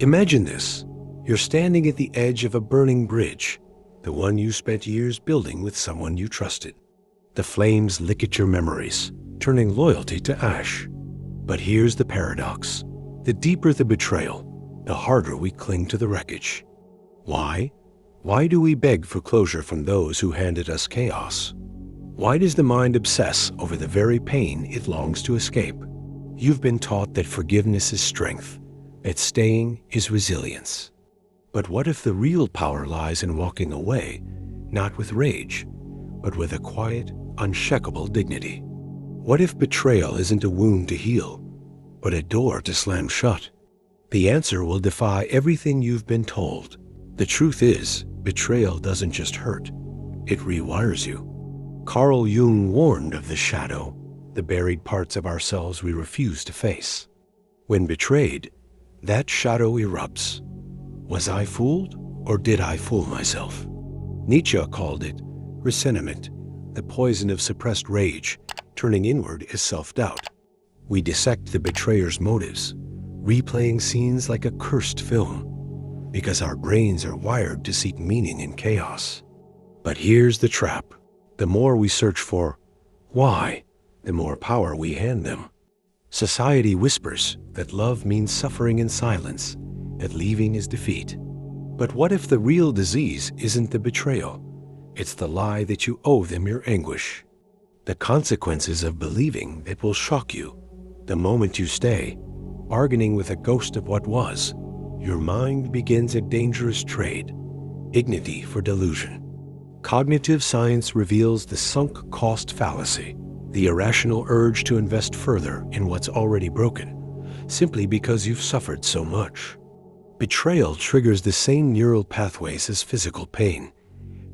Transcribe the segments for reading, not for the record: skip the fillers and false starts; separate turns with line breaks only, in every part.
Imagine this. You're standing at the edge of a burning bridge, the one you spent years building with someone you trusted. The flames lick at your memories, turning loyalty to ash. But here's the paradox. The deeper the betrayal, the harder we cling to the wreckage. Why? Why do we beg for closure from those who handed us chaos? Why does the mind obsess over the very pain it longs to escape? You've been taught that forgiveness is strength, that staying is resilience. But what if the real power lies in walking away, not with rage, but with a quiet, unshakable dignity? What if betrayal isn't a wound to heal, but a door to slam shut? The answer will defy everything you've been told. The truth is, betrayal doesn't just hurt, it rewires you. Carl Jung warned of the shadow, the buried parts of ourselves we refuse to face. When betrayed, that shadow erupts. Was I fooled, or did I fool myself? Nietzsche called it resentment, the poison of suppressed rage, turning inward is self-doubt. We dissect the betrayer's motives, replaying scenes like a cursed film, because our brains are wired to seek meaning in chaos. But here's the trap. The more we search for why, the more power we hand them. Society whispers that love means suffering in silence, that leaving is defeat. But what if the real disease isn't the betrayal? It's the lie that you owe them your anguish. The consequences of believing that will shock you. The moment you stay, bargaining with a ghost of what was, your mind begins a dangerous trade, dignity for delusion. Cognitive science reveals the sunk cost fallacy, the irrational urge to invest further in what's already broken, simply because you've suffered so much. Betrayal triggers the same neural pathways as physical pain,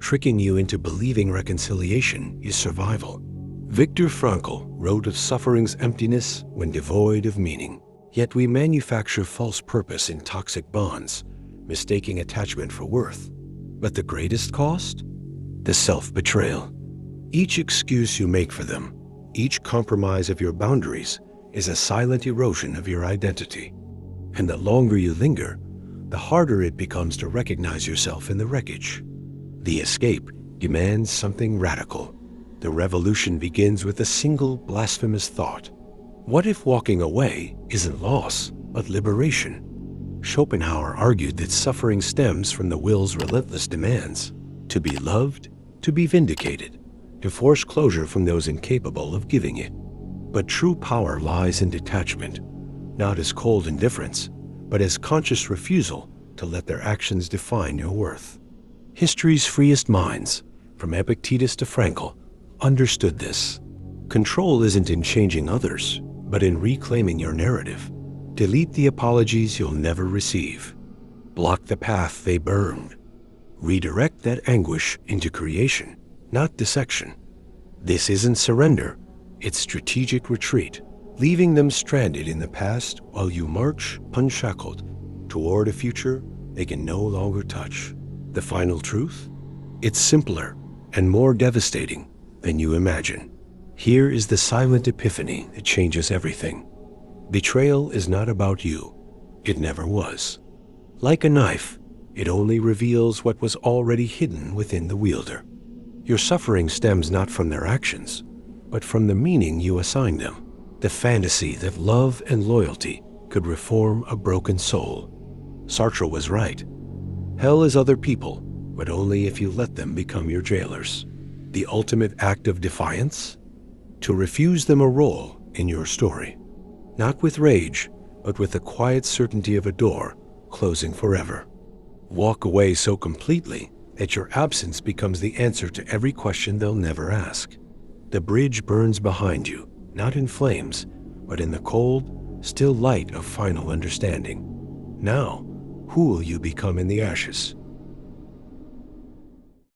tricking you into believing reconciliation is survival. Viktor Frankl wrote of suffering's emptiness when devoid of meaning. Yet we manufacture false purpose in toxic bonds, mistaking attachment for worth. But the greatest cost? The self-betrayal. Each excuse you make for them, each compromise of your boundaries, is a silent erosion of your identity. And the longer you linger, the harder it becomes to recognize yourself in the wreckage. The escape demands something radical. The revolution begins with a single blasphemous thought. What if walking away isn't loss, but liberation? Schopenhauer argued that suffering stems from the will's relentless demands to be loved, to be vindicated, to force closure from those incapable of giving it. But true power lies in detachment, not as cold indifference, but as conscious refusal to let their actions define your worth. History's freest minds, from Epictetus to Frankl, understood this. Control isn't in changing others, but in reclaiming your narrative. Delete the apologies you'll never receive. Block the path they burned. Redirect that anguish into creation, not dissection. This isn't surrender, it's strategic retreat, leaving them stranded in the past while you march unshackled toward a future they can no longer touch. The final truth? It's simpler and more devastating than you imagine. Here is the silent epiphany that changes everything. Betrayal is not about you. It never was. Like a knife, it only reveals what was already hidden within the wielder. Your suffering stems not from their actions, but from the meaning you assign them, the fantasy that love and loyalty could reform a broken soul. Sartre was right. Hell is other people, but only if you let them become your jailers. The ultimate act of defiance? To refuse them a role in your story. Not with rage, but with the quiet certainty of a door closing forever. Walk away so completely that your absence becomes the answer to every question they'll never ask. The bridge burns behind you, not in flames, but in the cold, still light of final understanding. Now, who will you become in the ashes?